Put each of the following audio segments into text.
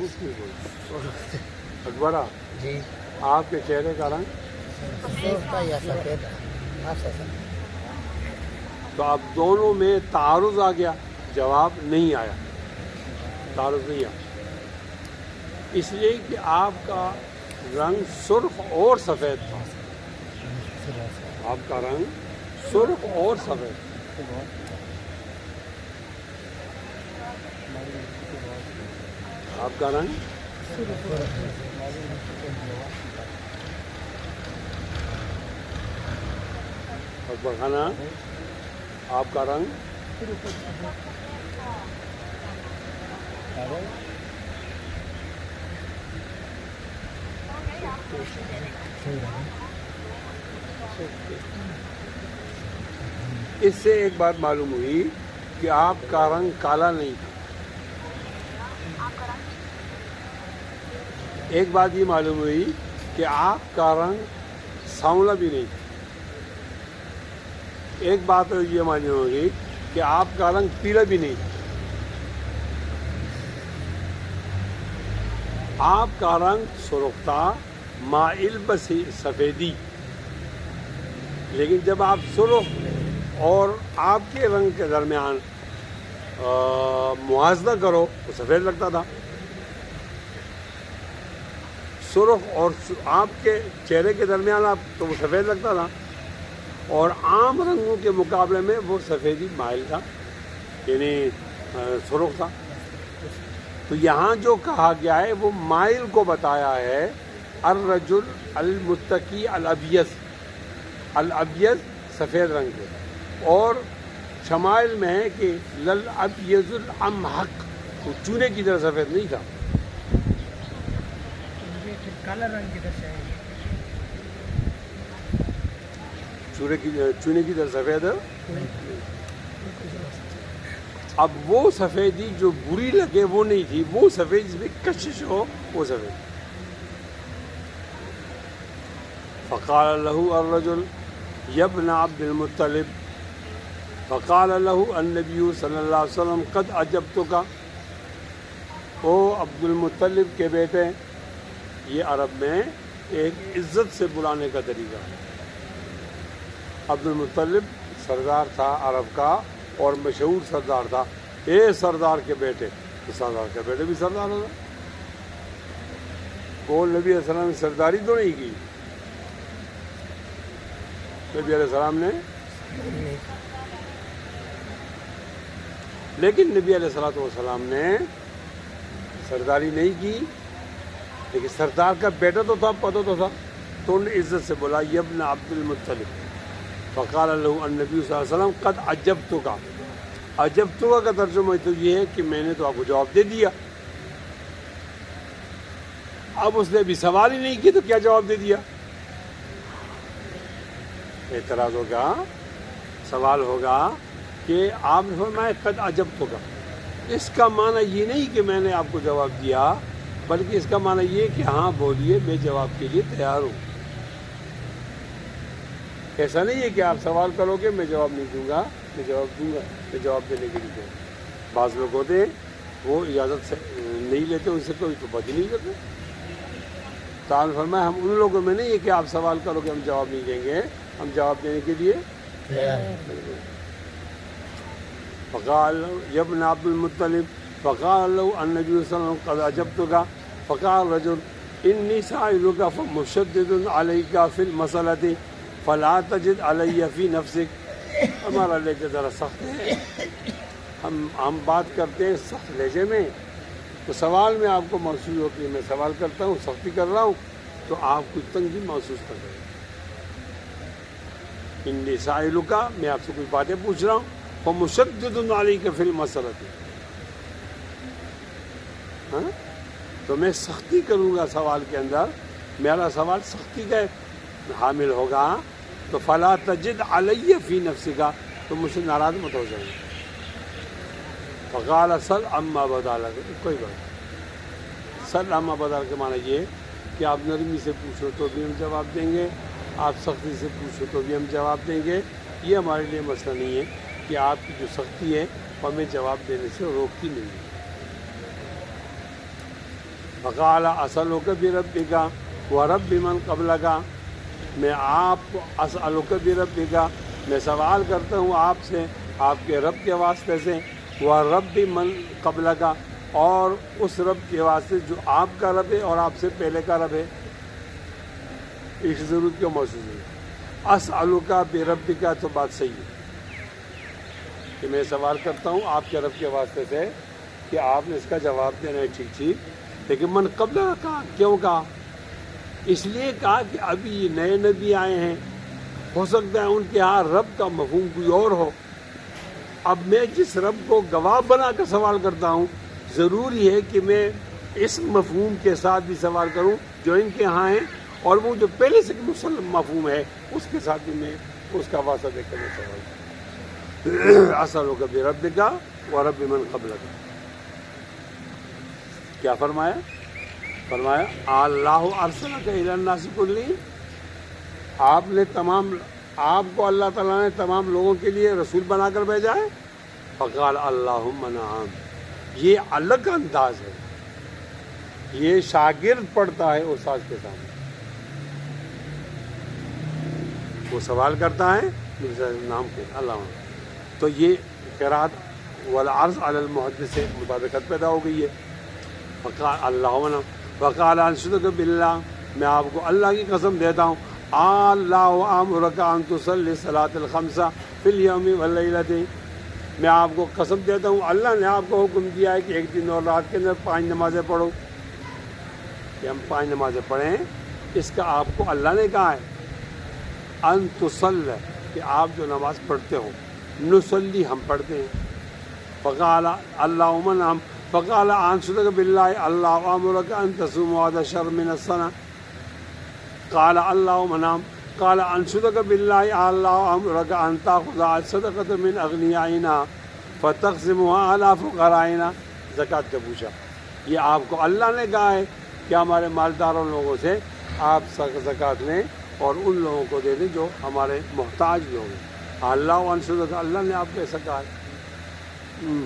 مشکل بول اکبرہ جی آپ کے چہرے کا رنگ سرخ تھا یا سفید تو اب دونوں میں تعارض آ گیا، جواب نہیں آیا، تعارض نہیں آیا، اس لیے کہ آپ کا رنگ سرخ اور سفید تھا، آپ کا رنگ سرخ اور سفید، آپ کا رنگ اکبر خانہ آپ کا رنگ اس سے ایک بات معلوم ہوئی کہ آپ کا رنگ کالا نہیں تھا، ایک بات یہ معلوم ہوئی کہ آپ کا رنگ سانولا بھی نہیں تھا، ایک بات یہ معلوم ہوگی کہ آپ کا رنگ پیلا بھی نہیں تھا، آپ کا رنگ سرخ تھا مائل بس سفیدی، لیکن جب آپ سرخ اور آپ کے رنگ کے درمیان موازنہ کرو تو سفید لگتا تھا، سرخ اور آپ کے چہرے کے درمیان آپ تو وہ سفید لگتا تھا، اور عام رنگوں کے مقابلے میں وہ سفیدی مائل تھا، یعنی سرخ تھا۔ تو یہاں جو کہا گیا ہے وہ مائل کو بتایا ہے، الرجل المتقی الابیض، الابیض سفید رنگ کے، اور شمائل میں ہے کہ للابیض الامحق، وہ چونے کی طرح سفید نہیں تھا۔ کالا رنگ کی طرح چونے کی طرح سفید ہے۔ اب وہ سفیدی جو بری لگے وہ نہیں تھی، وہ سفید جس میں کشش ہو وہ سفید۔ فقال له الرجل یا ابن عبد المطلب، فقال له النبی صلی اللہ علیہ وسلم قد اجبتک، او عبد المطلب کے بیٹے، یہ عرب میں ایک عزت سے بلانے کا طریقہ ہے۔ عبد المطلب سردار تھا عرب کا اور مشہور سردار تھا، اے سردار کے بیٹے، تو سردار کے بیٹے بھی سردار ہوگا، وہ نبی علیہ السلام نے سرداری تو نہیں کی، نبی علیہ السلام نے، لیکن نبی علیہ السلام نے سرداری نہیں کی، لیکن سردار کا بیٹا تو تھا، پتہ تو تھا، تو انہوں نے عزت سے بولا یا ابن عبد المطلب، فقال له النبی صلی اللہ علیہ وسلم قد عجبتک، عجبتک کا ترجمہ تو یہ ہے کہ میں نے تو آپ کو جواب دے دیا۔ اب اس نے بھی سوال ہی نہیں کیا تو کیا جواب دے دیا؟ اعتراض ہوگا، سوال ہوگا کہ آپ نے فرمایا قد عجبتک، اس کا معنی یہ نہیں کہ میں نے آپ کو جواب دیا، بلکہ اس کا معنی یہ کہ ہاں بولیے، میں جواب کے لیے تیار ہوں۔ ایسا نہیں ہے کہ آپ سوال کرو گے میں جواب نہیں دوں گا، میں جواب دوں گا، میں جواب دینے کے لیے۔ بعض لوگ ہوتے ہیں وہ اجازت سے نہیں لیتے، ان سے کوئی تو بات ہی نہیں کرتے۔ تعالیٰ نے فرمایا ہم ان لوگوں میں نہیں ہے کہ آپ سوال کرو گے ہم جواب نہیں دیں گے، ہم جواب دینے کے لیے۔ فقال یا ابن عبد المطلب فقال له النبی صلی اللہ علیہ وسلم قد عجبتک، فقال رجل انی سائلک فمشدد علیک فی المسألۃ فلا تجد علی فی نفسک، ہمارا لہجہ ذرا سخت ہے، ہم بات کرتے ہیں سخت لہجے میں، تو سوال میں آپ کو محسوس ہوتی ہے، میں سوال کرتا ہوں سختی کر رہا ہوں تو آپ کچھ تنگی محسوس کر رہے ہیں۔ انی سائلک، میں آپ سے کچھ باتیں پوچھ رہا ہوں، فمشدد علیک فی المسألۃ، تو میں سختی کروں گا سوال کے اندر، میرا سوال سختی کا حامل ہوگا، تو فلا تجد علی فی نفسک، تو مجھ سے ناراض مت ہو جائیں۔ فقال سل عما بدا لک، کوئی بات، سل عما بدا کے معنی یہ کہ آپ نرمی سے پوچھو تو بھی ہم جواب دیں گے، آپ سختی سے پوچھو تو بھی ہم جواب دیں گے، یہ ہمارے لیے مسئلہ نہیں ہے کہ آپ کی جو سختی ہے وہ ہمیں جواب دینے سے روکتی نہیں ہے۔ فقال اسألک بربک ورب من قبلک، میں آپ کو اسألک بربک، میں سوال کرتا ہوں آپ سے آپ کے رب کے واسطے سے، ورب من قبلک، اور اس رب کے واسطے جو آپ کا رب ہے اور آپ سے پہلے کا رب ہے۔ اس ضرورت کیوں محسوس ہے؟ اسألک بربک تو بات صحیح ہے کہ میں سوال کرتا ہوں آپ کے رب کے واسطے سے کہ آپ نے اس کا جواب دینا ہے، ٹھیک، لیکن من قبل کہا، کیوں کہا؟ اس لیے کہا کہ ابھی یہ نئے نبی آئے ہیں، ہو سکتا ہے ان کے ہاں رب کا مفہوم کوئی اور ہو۔ اب میں جس رب کو گواہ بنا کر سوال کرتا ہوں، ضروری ہے کہ میں اس مفہوم کے ساتھ بھی سوال کروں جو ان کے ہاں ہے، اور وہ جو پہلے سے مسلم مفہوم ہے اس کے ساتھ بھی میں اس کا واسطہ دے کر میں سوال کروں۔ اسألک بربک ورب من قبلک، کیا فرمایا؟ فرمایا اللہ ارسلک الی الناس کلہم، آپ کو اللہ تعالیٰ نے تمام لوگوں کے لیے رسول بنا کر بھیجا ہے؟ فقال اللہم نعم۔ یہ الگ انداز ہے، یہ شاگرد پڑھتا ہے استاد کے سامنے، وہ سوال کرتا ہے نام کے اللہ، تو یہ قرات والعرض علی المحدث سے مطابقت پیدا ہو گئی ہے۔ فقال اللہم نعم وقال انشدک باللہ، میں آپ کو اللہ کی قسم دیتا ہوں، اللہ امرک ان تصلی الصلاۃ الخمس فی الیوم واللیلۃ، میں آپ کو قسم دیتا ہوں اللہ نے آپ کو حکم دیا ہے کہ ایک دن اور رات کے اندر 5 نمازیں پڑھو، کہ ہم 5 نمازیں پڑھیں، اس کا آپ کو اللہ نے کہا ہے ان تصلی، کہ آپ جو نماز پڑھتے ہو، نصلی ہم پڑھتے ہیں۔ فقال اللہم نعم فقال انشدک باللہ اللہ امرک ان تصوم هذا الشهر من السنہ، قال اللہم نعم قال انشدک باللہ اللہ امرک ان تاخذ الصدقۃ من اغنیائنا فتقسمها علی فقرائنا، زکوٰۃ کا پوچھا، یہ آپ کو اللہ نے کہا ہے کہ ہمارے مالداروں لوگوں سے آپ زکوٰۃ لیں اور ان لوگوں کو دے دیں جو ہمارے محتاج لوگ ہیں۔ اللہ انشدک، اللہ نے آپ کو ایسا کہا ہے۔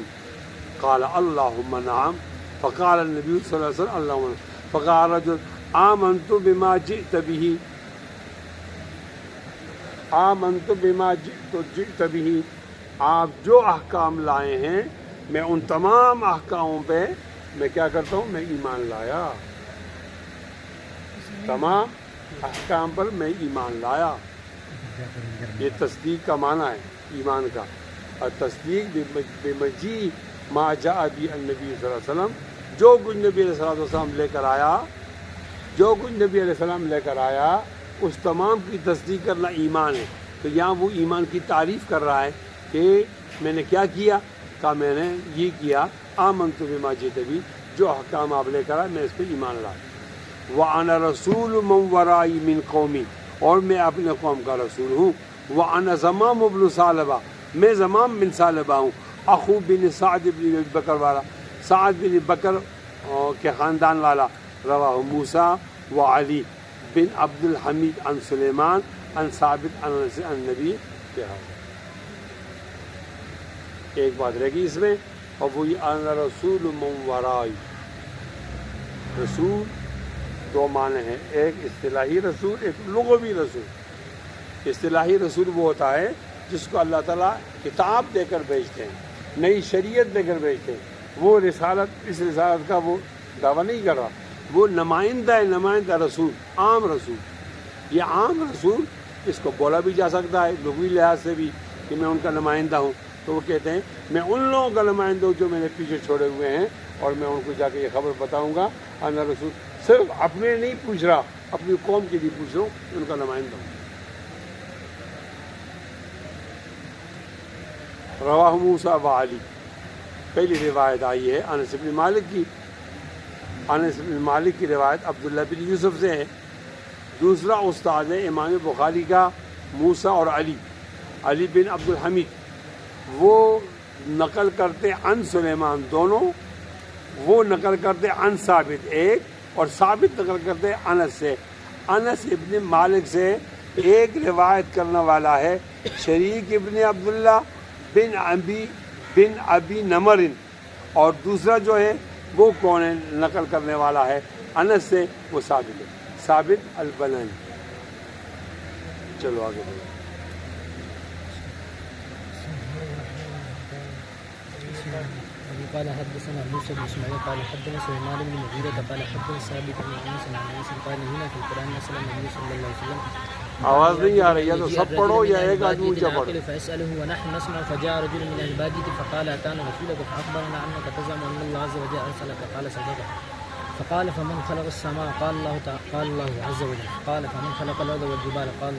قال اللہم نعم فقال النبی صلی اللہ علیہ وسلم اللہم، فقال رجل آمنت بما جئت به، آمنت بما جئت به، آپ جو احکام لائے ہیں میں ان تمام احکاموں پہ میں کیا کرتا ہوں، میں ایمان لایا، تمام احکام پر میں ایمان لایا۔ یہ تصدیق کا معنی ہے ایمان کا، اور تصدیق بمجیء ما جاء به النبی صلی اللہ علیہ وسلم، جو کچھ نبی علیہ السلام لے کر آیا، جو کچھ نبی علیہ السلام لے کر آیا اس تمام کی تصدیق کرنا ایمان ہے۔ تو یہاں وہ ایمان کی تعریف کر رہا ہے کہ میں نے کیا کیا، کہا میں نے یہ کیا، آمنت بما جئت به، جو احکام آپ لے کر آئے میں اس پہ ایمان لایا۔ وَأَنَا رَسُولُ مَنْ وَرَائِي مِنْ قَوْمِي، اور میں اپنے قوم کا رسول ہوں۔ وَأَنَا زَمَامُ بْنُ ثَعْلَبَةَ، میں زمام بن ثعلبہ ہوں، اخو بن سعد بن بکر والا، سعد بن بکر کے خاندان والا۔ رواہ موسیٰ و علی بن عبد الحمید عن سلیمان عن ثابت عن انس عن نبی کے حاضر۔ ایک بات رہ گئی اس میں، اور وہ یہ انا رسول من ورائی، رسول دو معنی ہیں، ایک اصطلاحی رسول، ایک لغوی رسول۔ اصطلاحی رسول وہ ہوتا ہے جس کو اللہ تعالیٰ کتاب دے کر بھیجتے ہیں، نئی شریعت دے کر بھیجتے ہیں، وہ رسالت، اس رسالت کا وہ دعویٰ نہیں کر رہا، وہ نمائندہ ہے، نمائندہ رسول، عام رسول۔ یہ عام رسول اس کو بولا بھی جا سکتا ہے لغوی لحاظ سے بھی کہ میں ان کا نمائندہ ہوں، تو وہ کہتے ہیں میں ان لوگوں کا نمائندہ ہوں جو میں نے پیچھے چھوڑے ہوئے ہیں، اور میں ان کو جا کے یہ خبر بتاؤں گا۔ انا رسول صرف اپنے نہیں پوچھ رہا، اپنی قوم کے لیے پوچھ رہا ہوں، ان کا نمائندہ ہوں۔ رواہ موسیٰ و علی، پہلی روایت آئی ہے انس بن مالک کی، انس بن مالک کی روایت عبداللہ بن یوسف سے ہے۔ دوسرا استاد ہے امام بخاری کا موسیٰ اور علی، علی بن عبد الحمید، وہ نقل کرتے عن سلیمان دونوں، وہ نقل کرتے عن ثابت ایک، اور ثابت نقل کرتے انس سے۔ انس ابن مالک سے ایک روایت کرنے والا ہے شریک ابن عبداللہ بن ابی نمر، اور دوسرا جو ہے وہ کون ہے نقل کرنے والا ہے انس سے؟ وہ ثابت ہے، ثابت البنانی۔ چلو آگے بڑھو۔ قال حدثنا موسى بن اسماعيل قال حدثنا سليمان بن المغيرة قال حدثنا ثابت بن انس عن انس قال هنا في القران مثل النبي صلى الله عليه وسلم آواز نہیں آ رہی ہے تو سب پڑھو یا ایک آدمی اونچا پڑھو۔ فاساله ونحن نسمع فجاء رجل من الباديه فقال اتانا رسولك فاخبرنا انك تزعم ان الله عز وجل ارسلك قال صدق فقال فمن خلق السماء قال الله تعالى قال الله عز وجل قال فمن خلق الارض والجبال قال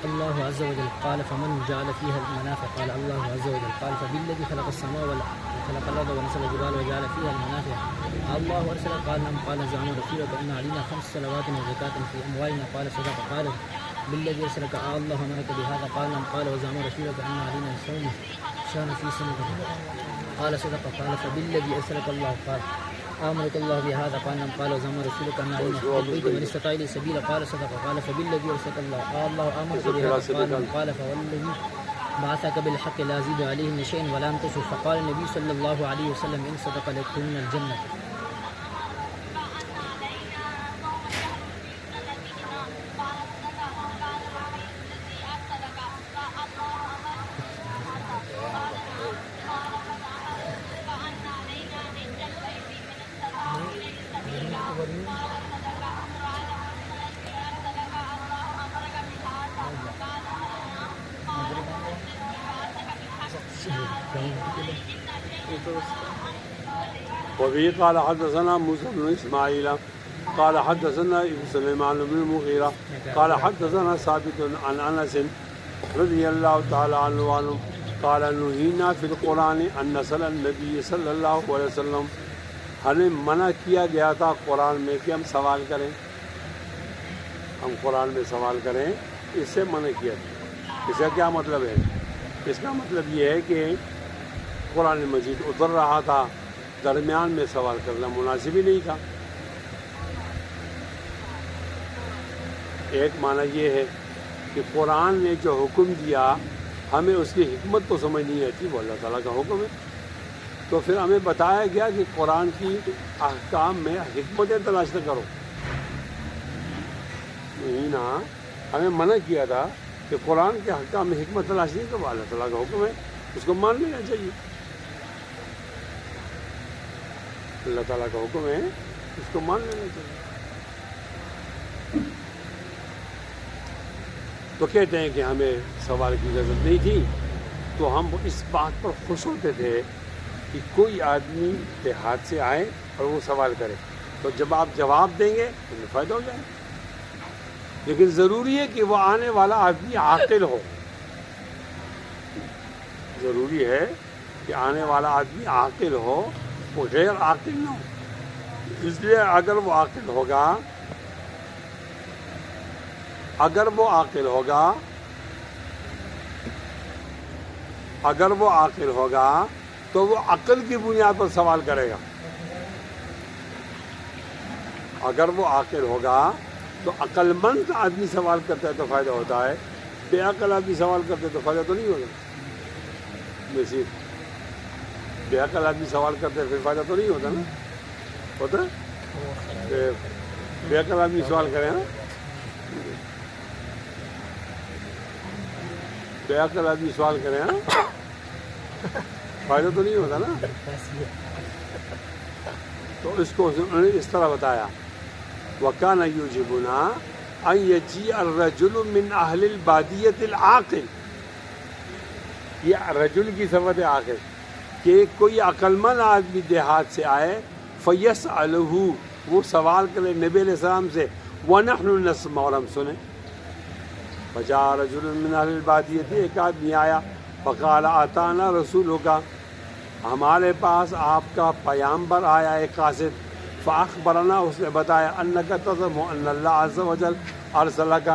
الله عز وجل قال فمن جعل فيها المنافع قال الله عز وجل قال فبالذي خلق السماء وخلق الارض ونزل الجبال وجعل فيها المنافع الله ارسل قال نعم قال زعم رسولك ان علينا 5 صلوات وزكاة في اموالنا قال صدق قال بالذي ارسلك الله امرك بهذا قال نعم قال وزعم رسولك ان علينا صوم شهر في سنة قال صدق قال فبالذي ارسلك الله قال آمرك الله بهذا قال نعم قال وزعم رسولك أن علينا حج البيت من استطاع إليه سبيلا قال صدق قال فبالذي أرسلك الله قال الله آمرك بهذا قال نعم قال فوالذي بعثك بالحق لا أزيد عليه من شيء ولا أنقص فقال النبي صلى الله عليه وسلم إن صدق ليدخلن الجنة۔ وبه قال حدثنا موسى بن اسماعيل قال حدثنا سليمان بن المغيرة قال حدثنا ثابت عن انس رضي الله تعالى عنه قال نهينا في القرآن ان نسأل النبي صلى الله عليه وسلم، ہمیں منع کیا گیا تھا قرآن میں کہ ہم سوال کریں، ہم قرآن میں سوال کریں، اس سے منع کیا تھا۔ اس کا کیا مطلب ہے؟ اس کا مطلب یہ ہے کہ قرآن مجید اتر رہا تھا، درمیان میں سوال کرنا مناسب ہی نہیں تھا۔ ایک معنی یہ ہے کہ قرآن نے جو حکم دیا ہمیں اس کی حکمت تو سمجھ نہیں آتی، وہ اللہ تعالیٰ کا حکم ہے، تو پھر ہمیں بتایا گیا کہ قرآن کی احکام میں حکمتیں تلاش نہ کرو، نہیں نا، ہمیں منع کیا تھا کہ قرآن کے احکام میں حکمت تلاش نہیں کرو، اللہ تعالیٰ کا حکم ہے، اس کو مان لینا چاہیے، اللہ تعالیٰ کا حکم ہے، اس کو مان لینا چاہیے۔ تو کہتے ہیں کہ ہمیں سوال کی اجازت نہیں تھی، تو ہم اس بات پر خوش ہوتے تھے کہ کوئی آدمی دیہات سے آئے اور وہ سوال کرے، تو جب آپ جواب دیں گے تو ہمیں فائدہ ہو جائے، لیکن ضروری ہے کہ وہ آنے والا آدمی عاقل ہو، ضروری ہے کہ آنے والا آدمی عاقل ہو، وہ غیر عاقل نہ ہو۔ اس لیے اگر وہ عاقل ہوگا تو وہ عقل کی بنیاد پر سوال کرے گا، اگر وہ عاقل ہوگا تو عقل مند آدمی سوال کرتا ہے تو فائدہ ہوتا ہے، بے عقل آدمی سوال کرتے تو فائدہ تو نہیں ہوگا، نصیر بے عقل آدمی سوال کرتے پھر فائدہ تو نہیں ہوتا نا، ہوتا ہے بے عقل آدمی سوال کرے نا، بے عقل آدمی سوال کرے نا فائدہ تو نہیں ہوتا نا۔ تو اس کو انہوں نے اس طرح بتایا، وَكَانَ يُعْجِبُنَا أَن يَجِيءَ الرَّجُلُ مِنْ أَهْلِ الْبَادِيَّةِ الْعَاقِلِ، یہ رجل کی صفت عاقل، کہ کوئی عقل مند آدمی دیہات سے آئے، فَيَسْأَلُهُ، وہ سوال کرے نبی علیہ السلام سے، وَنَحْنُ نَسْمَعُ، اور ہم سنیں۔ فَجَاءَ رَجُلٌ مِّنْ أَهْلِ الْبَادِيَّةِ، ایک آدمی آیا، فقال آتانا رسولک، ہمارے پاس آپ کا پیامبر آیا ہے قاصد، فاخبرنا، اس نے بتایا، انک تزعم ان اللہ عز وجل ارسلک،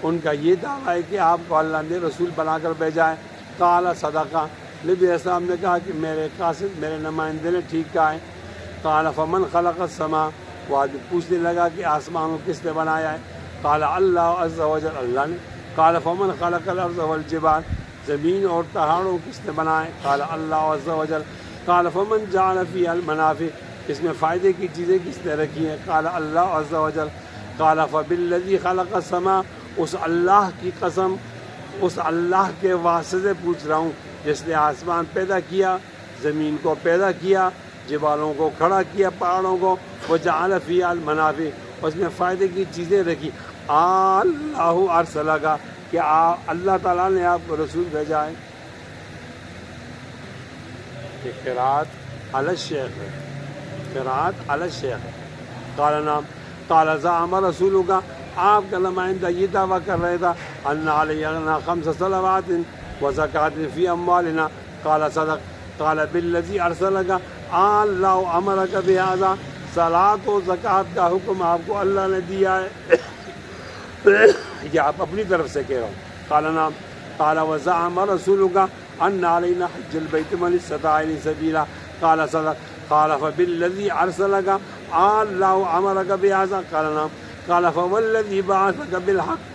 ان کا یہ دعویٰ ہے کہ آپ کو اللہ نے رسول بنا کر بھیجا ہے، قال صدق، نبی علیہ السلام نے کہا کہ میرے قاصد، میرے نمائندے نے ٹھیک کہا ہے، قال فمن خلق السماء، وہ آدمی پوچھنے لگا کہ آسمان کو کس نے بنایا ہے، قال اللہ عز وجل، اللہ نے، قال فمن خلق الارض والجبال، زمین اور پہاڑوں کس نے بنائے، قال اللہ عز وجل، قال فمن جعل فيها المنافع، اس میں فائدے کی چیزیں کس نے رکھی ہیں؟ قال اللہ عز وجل، قال فبالذی خلق السماء، اس اللہ کی قسم، اس اللہ کے واسطے سے پوچھ رہا ہوں جس نے آسمان پیدا کیا، زمین کو پیدا کیا، جبالوں کو کھڑا کیا، پہاڑوں کو، وجعل فیہا المنافع، اس میں فائدے کی چیزیں رکھی۔ اللہ ارسلہ کا، کہ اللہ تعالیٰ نے آپ کو رسول بھیجا ہے۔ کہ قرات علی الشیخ ہے، قرات علی الشیخ ہے۔ قال نام، قال زعم رسول کا، آپ کا نمائندہ یہ دعویٰ کر رہے تھا ان علینا 5 صلوات وزکات فی اموالنا، قال صدق، قال بالذی ارسلک، اللہ امرک بہذا، صلاۃ و زکوٰۃ کا حکم آپ کو اللہ نے دیا ہے، یہ آپ اپنی طرف سے کہہ رہا ہوں۔ قال نام، قال وزعم رسولک ان علینا حج البیت من استطاع الیہ سبیلا، قال صدق، قال فبالذی ارسلک، اللہ امرک بہذا، قال نام، قال فوالذی بعثک بالحق،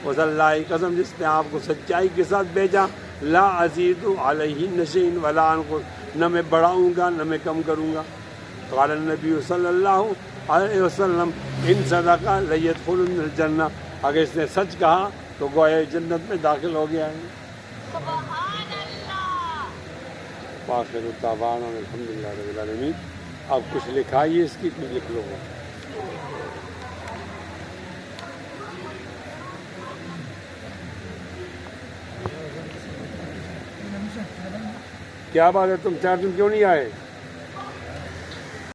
اس اللہ کی قسم جس نے آپ کو سچائی کے ساتھ بھیجا، لا ازید علیہ شیئا ولا انقص، نہ میں بڑھاؤں گا نہ میں کم کروں گا۔ قال النبی صلی اللہ علیہ وسلم ان صدق لیدخلن الجنہ، اگر اس نے سچ کہا تو گویا جنت میں داخل ہو گیا ہے۔ سبحان اللہ۔ وآخر دعوانا الحمدللہ رب العالمین۔ اب کچھ لکھائیے، اس کی کچھ لکھ لو گا۔ کیا بات ہے، تم 4 دن کیوں نہیں آئے؟